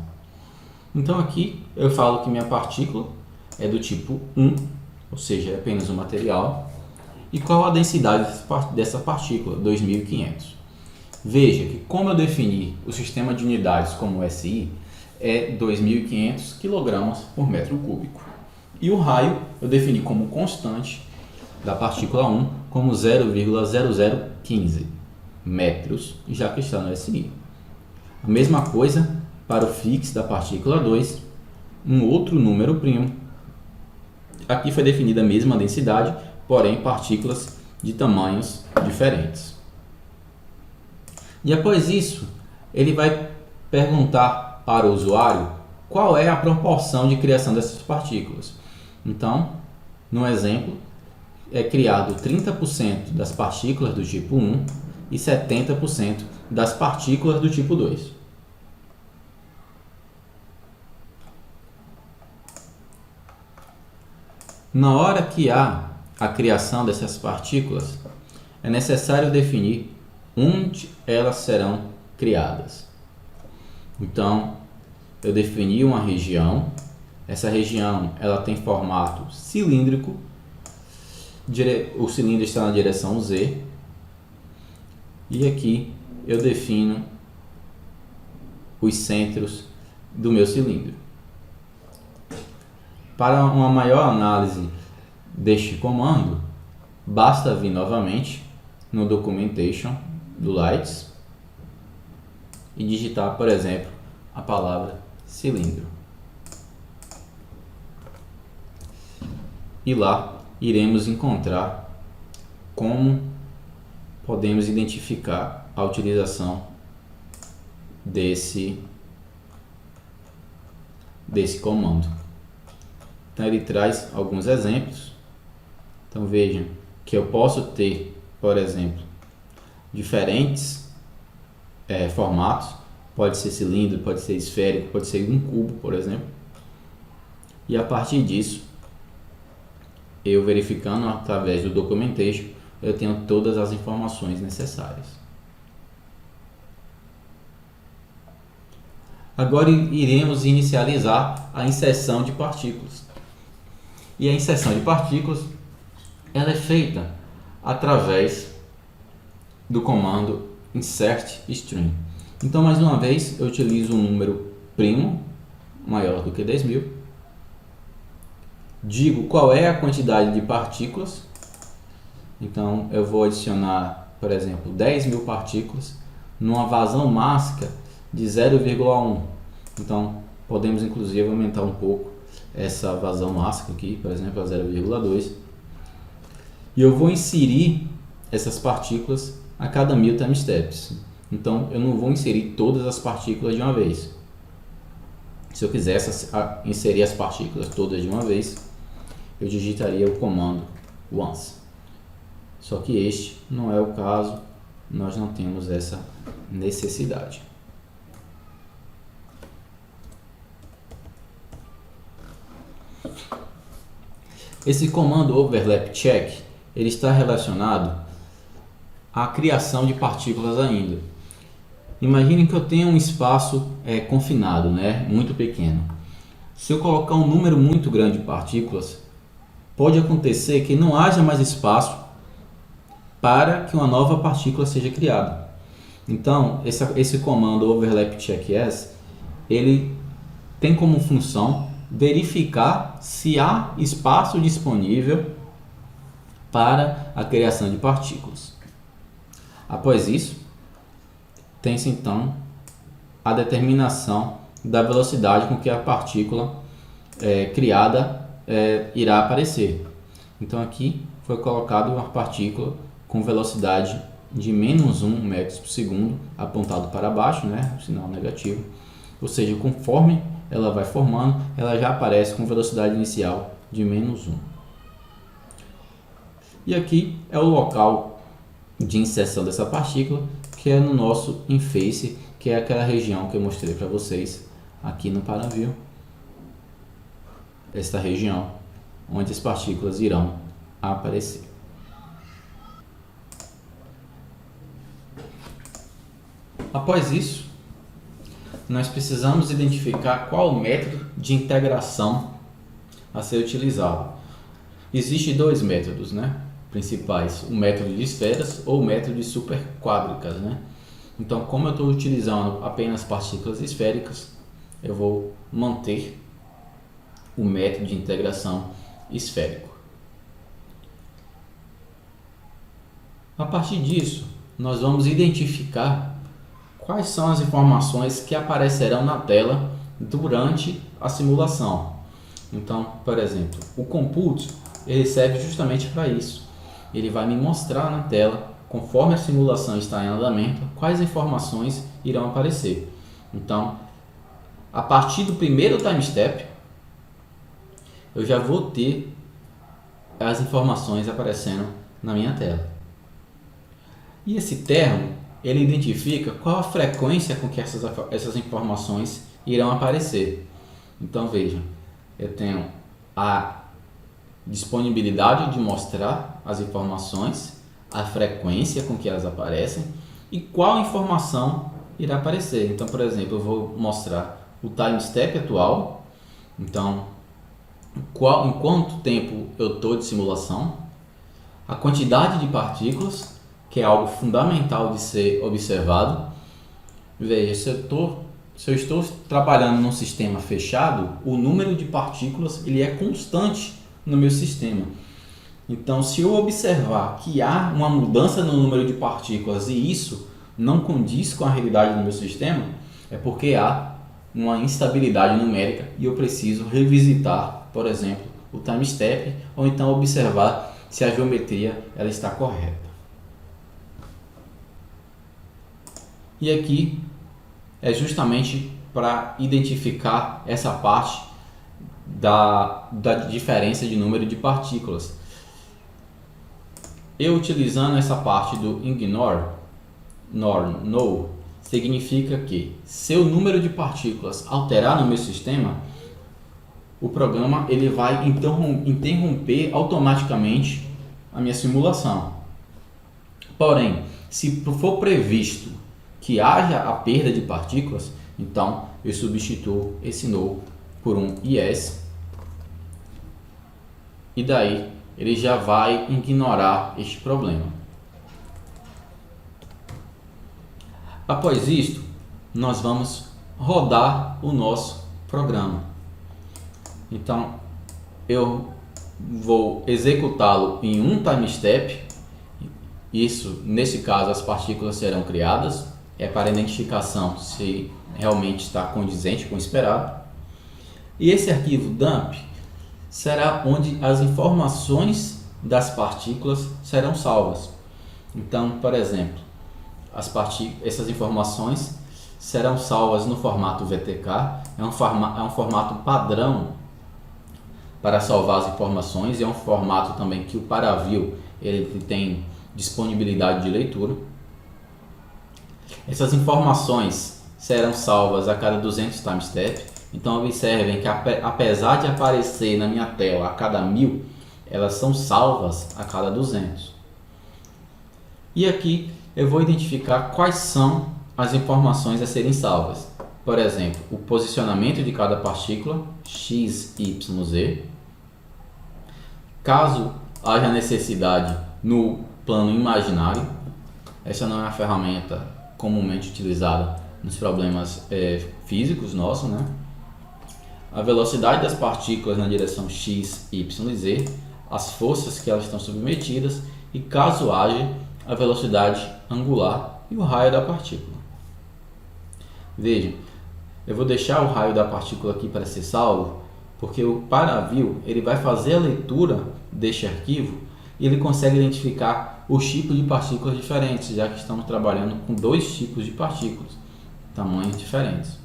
Então aqui eu falo que minha partícula é do tipo 1, ou seja, é apenas um material. E qual a densidade dessa partícula? 2.500. Veja que como eu defini o sistema de unidades como SI, é 2.500 kg por metro cúbico. E o raio eu defini como constante da partícula 1 como 0,0015 metros, já que está no SI. A mesma coisa para o fix da partícula 2, um outro número primo. Aqui foi definida a mesma densidade, porém partículas de tamanhos diferentes. E após isso, ele vai perguntar para o usuário qual é a proporção de criação dessas partículas. Então, no exemplo, é criado 30% das partículas do tipo 1 e 70% das partículas do tipo 2. Na hora que há a criação dessas partículas, é necessário definir onde elas serão criadas. Então, eu defini uma região. Essa região ela tem formato cilíndrico. O cilindro está na direção Z. E aqui eu defino os centros do meu cilindro. Para uma maior análise deste comando, basta vir novamente no Documentation do Lights e digitar, por exemplo, a palavra cilindro. E lá iremos encontrar como podemos identificar a utilização desse comando. Então ele traz alguns exemplos. Então vejam que eu posso ter, por exemplo, diferentes formatos. Pode ser cilindro, pode ser esférico, pode ser um cubo, por exemplo. E a partir disso, eu verificando através do documentation, eu tenho todas as informações necessárias. Agora iremos inicializar a inserção de partículas. E a inserção de partículas ela é feita através do comando insert string. Então, mais uma vez, eu utilizo um número primo maior do que 10.000. Digo qual é a quantidade de partículas. Então, eu vou adicionar, por exemplo, 10.000 partículas numa vazão máxima de 0,1. Então, podemos inclusive aumentar um pouco essa vazão máxima aqui, por exemplo, a 0,2. E eu vou inserir essas partículas a cada 1000 time steps. Então, eu não vou inserir todas as partículas de uma vez. Se eu quisesse inserir as partículas todas de uma vez, eu digitaria o comando once. Só que este não é o caso, nós não temos essa necessidade. Esse comando overlap check, ele está relacionado à criação de partículas ainda. Imagine que eu tenho um espaço confinado, muito pequeno. Se eu colocar um número muito grande de partículas, pode acontecer que não haja mais espaço para que uma nova partícula seja criada. Então, esse comando overlap check yes, ele tem como função verificar se há espaço disponível para a criação de partículas. Após isso, tem-se então a determinação da velocidade com que a partícula criada irá aparecer. Então aqui foi colocado uma partícula com velocidade de menos 1 metros por segundo, apontado para baixo, o sinal negativo. Ou seja, conforme ela vai formando, ela já aparece com velocidade inicial de menos 1. E aqui é o local de inserção dessa partícula, que é no nosso InFace, que é aquela região que eu mostrei para vocês aqui no ParaView. Esta região onde as partículas irão aparecer. Após isso, nós precisamos identificar qual o método de integração a ser utilizado. Existem dois métodos, principais, o método de esferas ou o método de superquádricas, Então, como eu estou utilizando apenas partículas esféricas, eu vou manter o método de integração esférico. A partir disso, nós vamos identificar quais são as informações que aparecerão na tela durante a simulação. Então, por exemplo, o compute ele serve justamente para isso. Ele vai me mostrar na tela, conforme a simulação está em andamento, quais informações irão aparecer. Então, a partir do primeiro time step, eu já vou ter as informações aparecendo na minha tela. E esse termo, ele identifica qual a frequência com que essas informações irão aparecer. Então veja, eu tenho a disponibilidade de mostrar as informações, a frequência com que elas aparecem e qual informação irá aparecer. Então, por exemplo, eu vou mostrar o time step atual, então em quanto tempo eu estou de simulação, a quantidade de partículas, que é algo fundamental de ser observado. Veja, se eu estou trabalhando num sistema fechado, o número de partículas ele é constante no meu sistema. Então, se eu observar que há uma mudança no número de partículas e isso não condiz com a realidade do meu sistema, é porque há uma instabilidade numérica e eu preciso revisitar, por exemplo, o time step ou então observar se a geometria ela está correta. E aqui é justamente para identificar essa parte da diferença de número de partículas. Eu utilizando essa parte do ignore, no, significa que se o número de partículas alterar no meu sistema, o programa ele vai interromper automaticamente a minha simulação. Porém, se for previsto que haja a perda de partículas, então eu substituo esse no por um yes, e daí ele já vai ignorar este problema. Após isto, nós vamos rodar o nosso programa. Então, eu vou executá-lo em um time step. Isso, nesse caso, as partículas serão criadas. É para identificação se realmente está condizente com o esperado. E esse arquivo dump será onde as informações das partículas serão salvas. Então, por exemplo, essas informações serão salvas no formato VTK. É um formato padrão para salvar as informações, e é um formato também que o Paraview ele tem disponibilidade de leitura. Essas informações serão salvas a cada 200 time step. Então observem que apesar de aparecer na minha tela a cada 1000, elas são salvas a cada 200. E aqui eu vou identificar quais são as informações a serem salvas. Por exemplo, o posicionamento de cada partícula, x, y, z. Caso haja necessidade no plano imaginário, essa não é uma ferramenta comumente utilizada nos problemas físicos nossos, né? A velocidade das partículas na direção x, y e z, as forças que elas estão submetidas e, caso haja, a velocidade angular e o raio da partícula. Vejam, eu vou deixar o raio da partícula aqui para ser salvo, porque o Paraview ele vai fazer a leitura deste arquivo e ele consegue identificar os tipos de partículas diferentes, já que estamos trabalhando com dois tipos de partículas, tamanhos diferentes.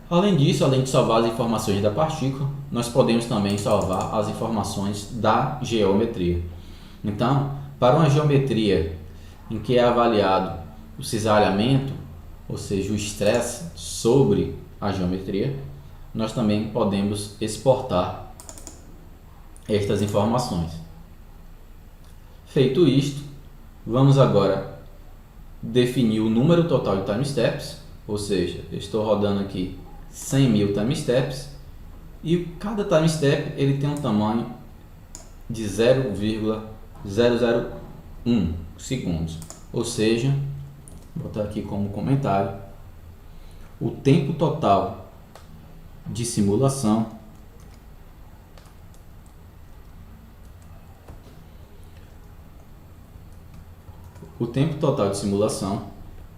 Além disso, além de salvar as informações da partícula, nós podemos também salvar as informações da geometria. Então, para uma geometria em que é avaliado o cisalhamento, ou seja, o estresse sobre a geometria, nós também podemos exportar estas informações. Feito isto, vamos agora definir o número total de time steps, ou seja, eu estou rodando aqui 100.000 time steps e cada time step ele tem um tamanho de 0,001 segundos, ou seja, vou botar aqui como comentário, o tempo total de simulação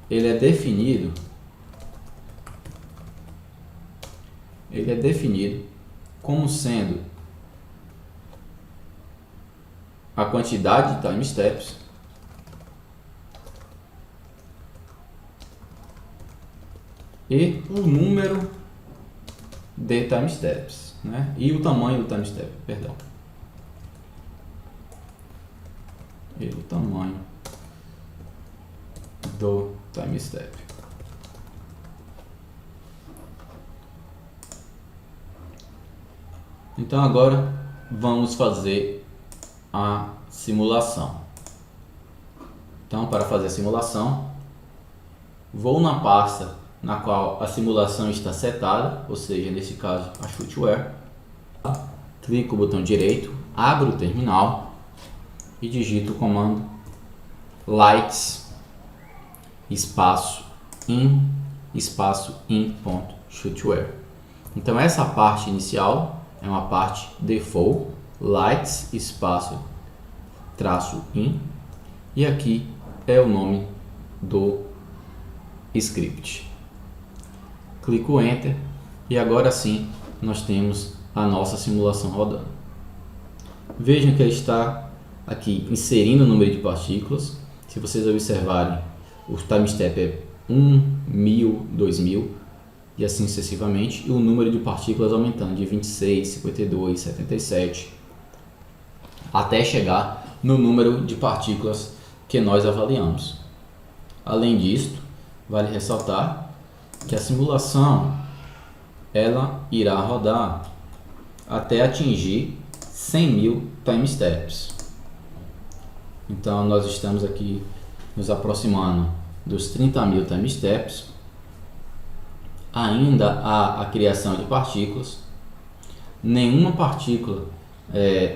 ele é definido como sendo a quantidade de time steps e o número de time steps, né? E o tamanho do time step, perdão. E o tamanho do time step. Então agora vamos fazer a simulação. Então, para fazer a simulação, vou na pasta na qual a simulação está setada, ou seja, nesse caso a Shootware. Clico o botão direito, abro o terminal e digito o comando lights espaço in.shootware. Então essa parte inicial é uma parte default, lights espaço traço in, e aqui é o nome do script. Clico Enter e agora sim nós temos a nossa simulação rodando. Vejam que ele está aqui inserindo o número de partículas. Se vocês observarem, o time step é 1, 1000, 2000 e assim sucessivamente, e o número de partículas aumentando de 26, 52, 77 até chegar no número de partículas que nós avaliamos. Além disto, vale ressaltar que a simulação ela irá rodar até atingir 100.000 time steps. Então nós estamos aqui nos aproximando dos 30.000 time steps. Ainda há a criação de partículas. Nenhuma partícula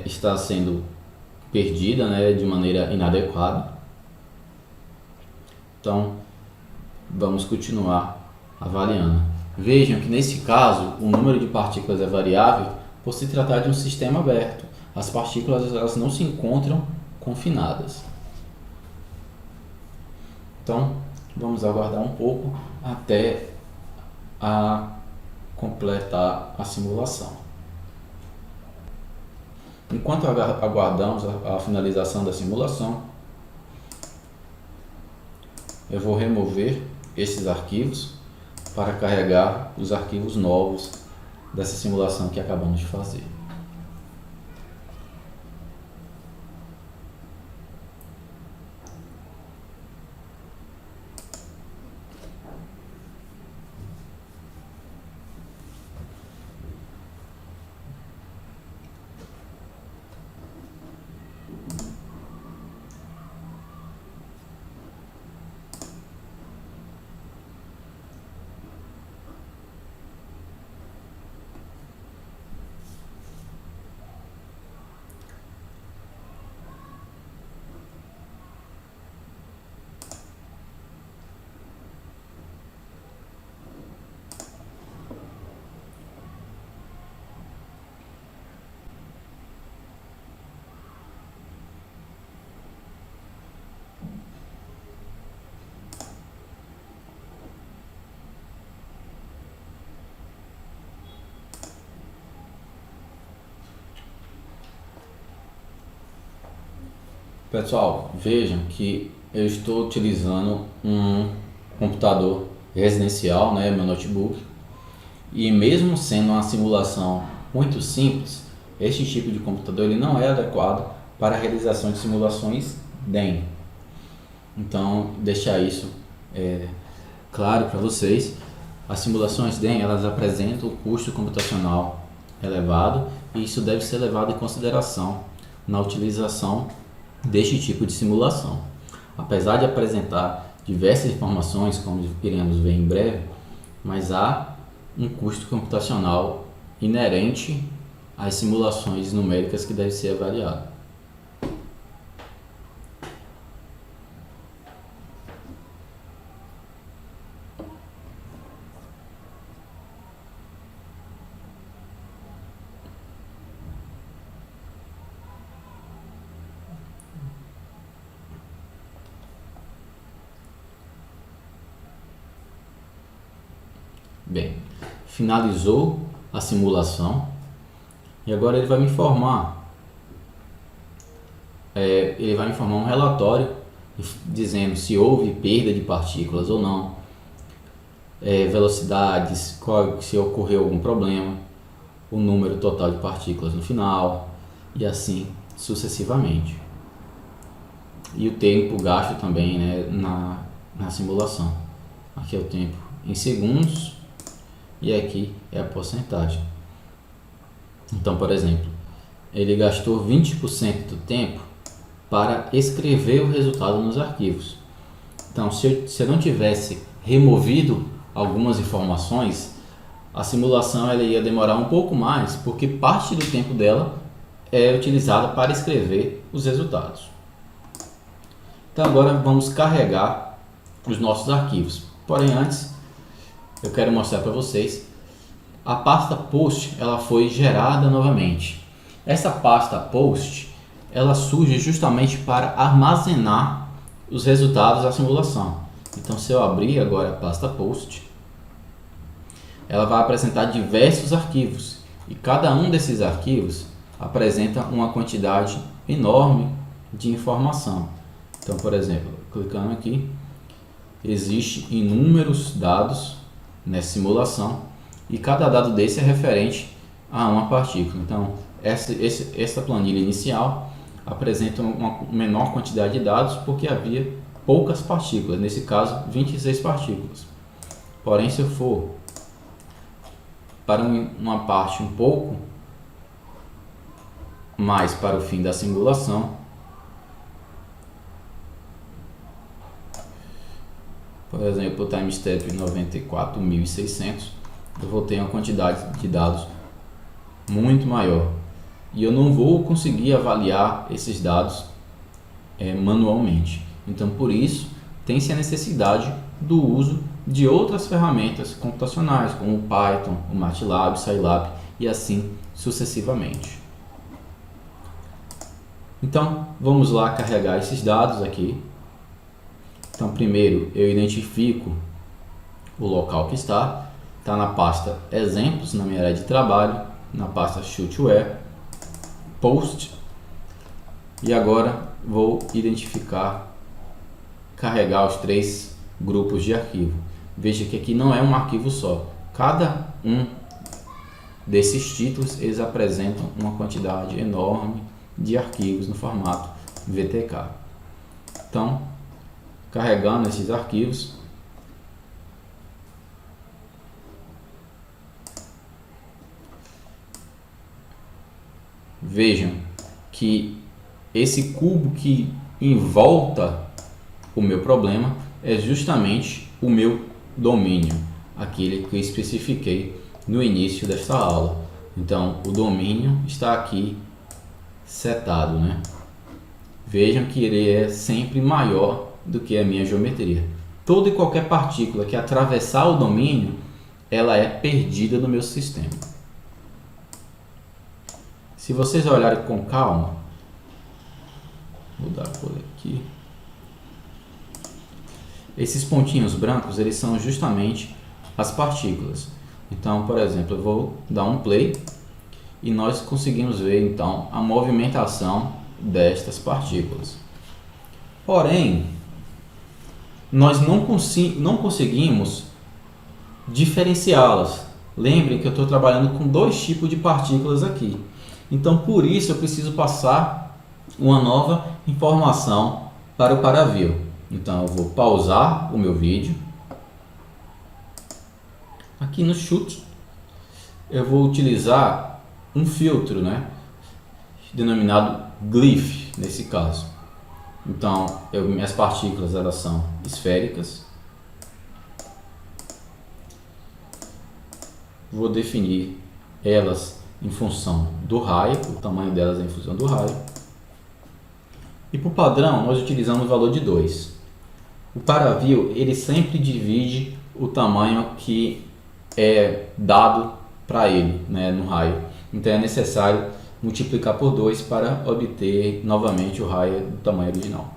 está sendo perdida, né, de maneira inadequada. Então vamos continuar avaliando. Vejam que nesse caso o número de partículas é variável por se tratar de um sistema aberto. As partículas elas não se encontram confinadas. Então vamos aguardar um pouco até a completar a simulação. Enquanto aguardamos a finalização da simulação, eu vou remover esses arquivos para carregar os arquivos novos dessa simulação que acabamos de fazer. Pessoal, vejam que eu estou utilizando um computador residencial, né, meu notebook, e mesmo sendo uma simulação muito simples, este tipo de computador ele não é adequado para a realização de simulações DEM. Então, deixar isso claro para vocês. As simulações DEM elas apresentam o custo computacional elevado e isso deve ser levado em consideração na utilização deste tipo de simulação. Apesar de apresentar diversas informações, como iremos ver em breve, mas há um custo computacional inerente às simulações numéricas que deve ser avaliado. Bem, finalizou a simulação e agora ele vai me informar. Ele vai me informar um relatório dizendo se houve perda de partículas ou não, velocidades, se ocorreu algum problema, o número total de partículas no final e assim sucessivamente. E o tempo gasto também, né, na simulação. Aqui é o tempo em segundos. E aqui é a porcentagem. Então, por exemplo, ele gastou 20% do tempo para escrever o resultado nos arquivos. Então, se eu não tivesse removido algumas informações, a simulação ela ia demorar um pouco mais, porque parte do tempo dela é utilizada para escrever os resultados. Então, agora vamos carregar os nossos arquivos. Porém, antes eu quero mostrar para vocês a pasta post, ela foi gerada novamente. Essa pasta post, ela surge justamente para armazenar os resultados da simulação. Então, se eu abrir agora a pasta post, ela vai apresentar diversos arquivos e cada um desses arquivos apresenta uma quantidade enorme de informação. Então, por exemplo, clicando aqui, existe inúmeros dados nessa simulação e cada dado desse é referente a uma partícula. Então, essa planilha inicial apresenta uma menor quantidade de dados porque havia poucas partículas, nesse caso 26 partículas. Porém, se eu for para uma parte um pouco mais para o fim da simulação, por exemplo, o time step 94.600, eu vou ter uma quantidade de dados muito maior e eu não vou conseguir avaliar esses dados manualmente. Então, por isso, tem-se a necessidade do uso de outras ferramentas computacionais, como o Python, o MATLAB, o Scilab e assim sucessivamente. Então, vamos lá carregar esses dados aqui. Então, primeiro eu identifico o local que está na pasta exemplos, na minha área de trabalho, na pasta shootware, post, e agora vou identificar, carregar os 3 grupos de arquivo. Veja que aqui não é um arquivo só, cada um desses títulos eles apresentam uma quantidade enorme de arquivos no formato VTK. Então, carregando esses arquivos, vejam que esse cubo que envolta o meu problema é justamente o meu domínio, aquele que eu especifiquei no início desta aula. Então, o domínio está aqui setado, né? Vejam que ele é sempre maior do que a minha geometria. Toda e qualquer partícula que atravessar o domínio, ela é perdida no meu sistema. Se vocês olharem com calma, vou dar a cor aqui. Esses pontinhos brancos, eles são justamente as partículas. Então, por exemplo, eu vou dar um play e nós conseguimos ver então a movimentação destas partículas. Porém, nós não conseguimos diferenciá-las. Lembrem que eu estou trabalhando com 2 tipos de partículas aqui. Então, por isso, eu preciso passar uma nova informação para o Paraview. Então, eu vou pausar o meu vídeo. Aqui no Shoot, eu vou utilizar um filtro, né, denominado Glyph, nesse caso. Então, minhas partículas elas são esféricas. Vou definir elas em função do raio, o tamanho delas é em função do raio. E por padrão, nós utilizamos o valor de 2. O Paraview, ele sempre divide o tamanho que é dado para ele, né, no raio. Então é necessário multiplicar por 2 para obter novamente o raio do tamanho original.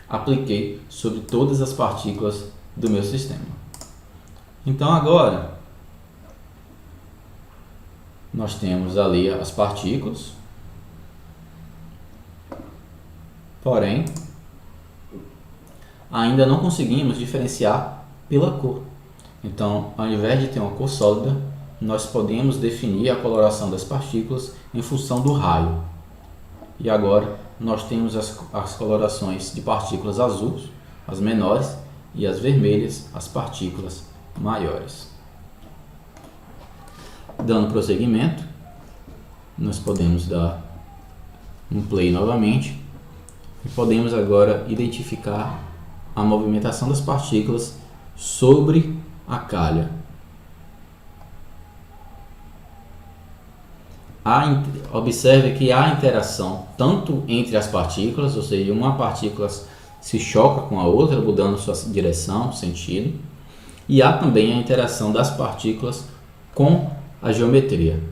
Apliquei sobre todas as partículas do meu sistema. Então agora nós temos ali as partículas, porém ainda não conseguimos diferenciar pela cor. Então, ao invés de ter uma cor sólida, nós podemos definir a coloração das partículas em função do raio. E agora nós temos as colorações de partículas azuis, as menores, e as vermelhas, as partículas maiores. Dando prosseguimento, nós podemos dar um play novamente e podemos agora identificar a movimentação das partículas sobre a calha. Observe que há interação tanto entre as partículas, ou seja, uma partícula se choca com a outra, mudando sua direção, sentido, e há também a interação das partículas com a geometria.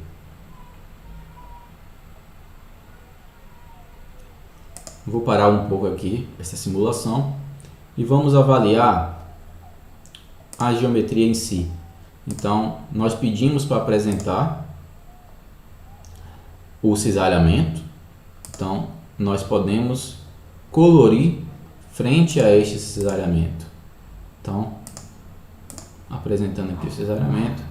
Vou parar um pouco aqui essa simulação e vamos avaliar a geometria em si. Então, nós pedimos para apresentar o cisalhamento. Então, nós podemos colorir frente a este cisalhamento. Então, apresentando aqui o cisalhamento.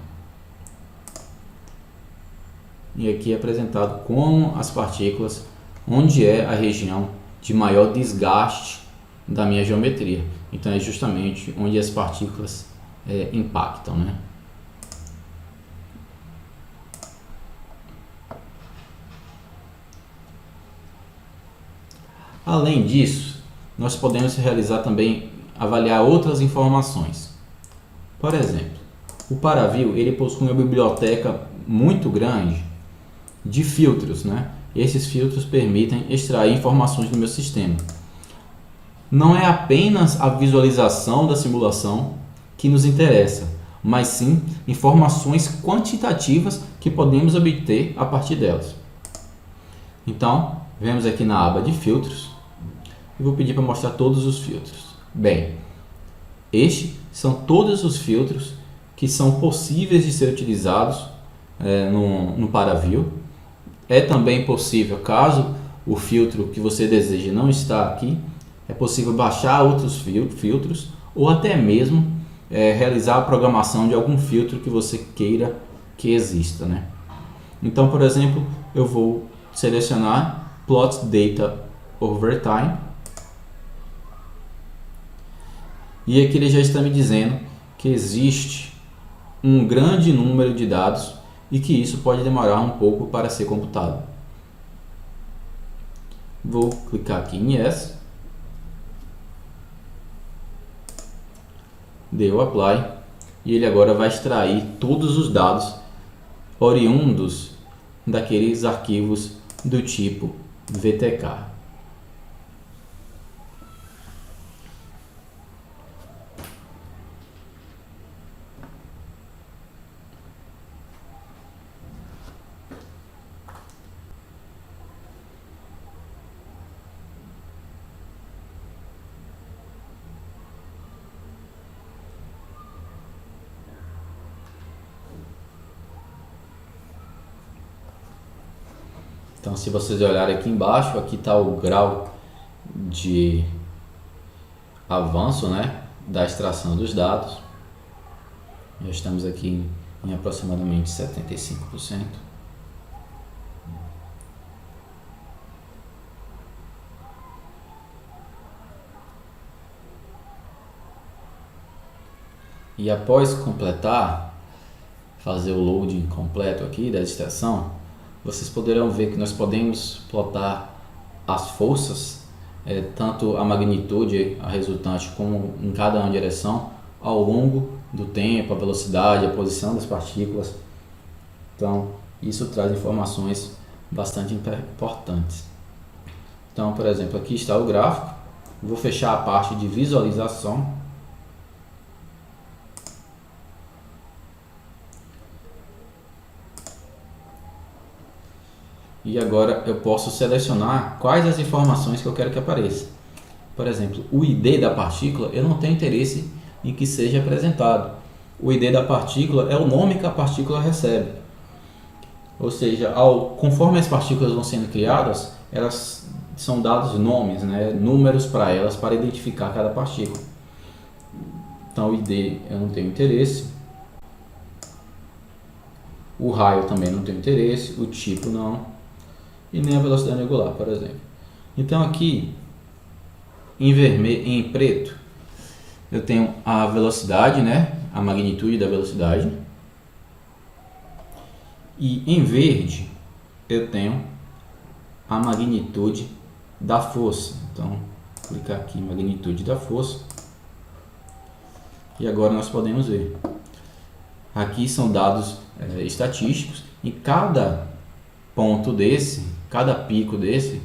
E aqui é apresentado como as partículas, onde é a região de maior desgaste da minha geometria. Então, é justamente onde as partículas impactam, né? Além disso, nós podemos realizar também, avaliar outras informações. Por exemplo, o Paraview ele possui uma biblioteca muito grande de filtros, né? Esses filtros permitem extrair informações do meu sistema. Não é apenas a visualização da simulação que nos interessa, mas sim informações quantitativas que podemos obter a partir delas. Então, vemos aqui na aba de filtros e vou pedir para mostrar todos os filtros. Bem, estes são todos os filtros que são possíveis de ser utilizados no Paraview. É também possível, caso o filtro que você deseja não está aqui, é possível baixar outros filtros ou até mesmo realizar a programação de algum filtro que você queira que exista, né? Então, por exemplo, eu vou selecionar Plot Data Over Time e aqui ele já está me dizendo que existe um grande número de dados e que isso pode demorar um pouco para ser computado. Vou clicar aqui em Yes, deu Apply e ele agora vai extrair todos os dados oriundos daqueles arquivos do tipo VTK. Então, se vocês olharem aqui embaixo, aqui está o grau de avanço, né, da extração dos dados. Já estamos aqui em aproximadamente 75%. E após completar, fazer o loading completo aqui da extração, vocês poderão ver que nós podemos plotar as forças, tanto a magnitude, a resultante, como em cada uma direção, ao longo do tempo, a velocidade, a posição das partículas. Então, isso traz informações bastante importantes. Então, por exemplo, aqui está o gráfico. Vou fechar a parte de visualização. E agora eu posso selecionar quais as informações que eu quero que apareça. Por exemplo, o ID da partícula, eu não tenho interesse em que seja apresentado. O ID da partícula é o nome que a partícula recebe. Ou seja, conforme as partículas vão sendo criadas, elas são dados nomes, né, números para elas, para identificar cada partícula. Então o ID eu não tenho interesse. O raio também não tenho interesse. O tipo não. E nem a velocidade angular, por exemplo. Então aqui em vermelho, em preto, eu tenho a velocidade, né? A magnitude da velocidade. E em verde eu tenho a magnitude da força. Então, vou clicar aqui em magnitude da força. E agora nós podemos ver. Aqui são dados estatísticos. E cada ponto desse, cada pico desse,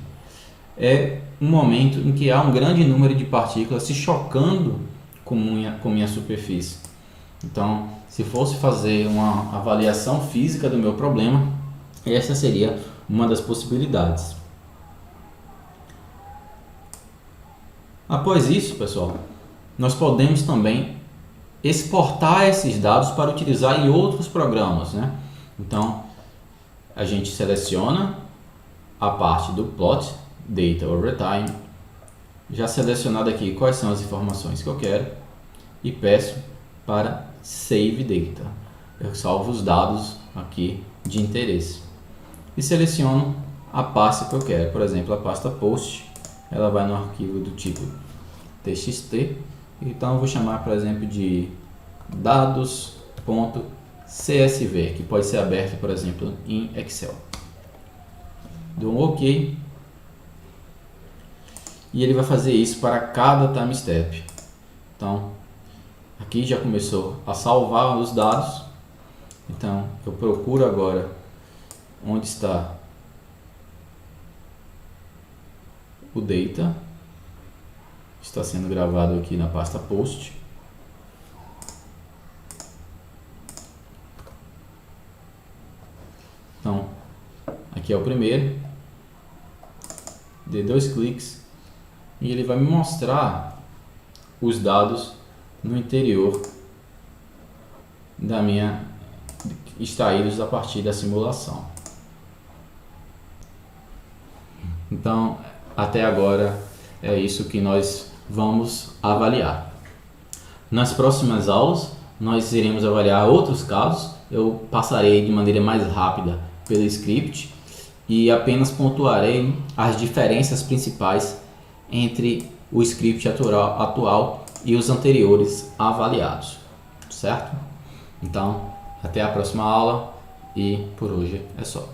é um momento em que há um grande número de partículas se chocando com minha superfície. Então, se fosse fazer uma avaliação física do meu problema, essa seria uma das possibilidades. Após isso, pessoal, nós podemos também exportar esses dados para utilizar em outros programas, né? Então, a gente seleciona a parte do Plot Data Over Time, já selecionado aqui quais são as informações que eu quero, e peço para Save Data. Eu salvo os dados aqui de interesse e seleciono a pasta que eu quero. Por exemplo, a pasta Post, ela vai no arquivo do tipo txt. Então eu vou chamar, por exemplo, de dados.csv, que pode ser aberto, por exemplo, em Excel. Dou um OK. e ele vai fazer isso para cada time step. Então, aqui já começou a salvar os dados. Então, eu procuro agora onde está o data. Está sendo gravado aqui na pasta post. Então, aqui é o primeiro. Dê 2 cliques e ele vai me mostrar os dados no interior da minha extraídos a partir da simulação. Então, até agora é isso que nós vamos avaliar. Nas próximas aulas nós iremos avaliar outros casos. Eu passarei de maneira mais rápida pelo script e apenas pontuarei as diferenças principais entre o script atual e os anteriores avaliados, certo? Então, até a próxima aula e por hoje é só.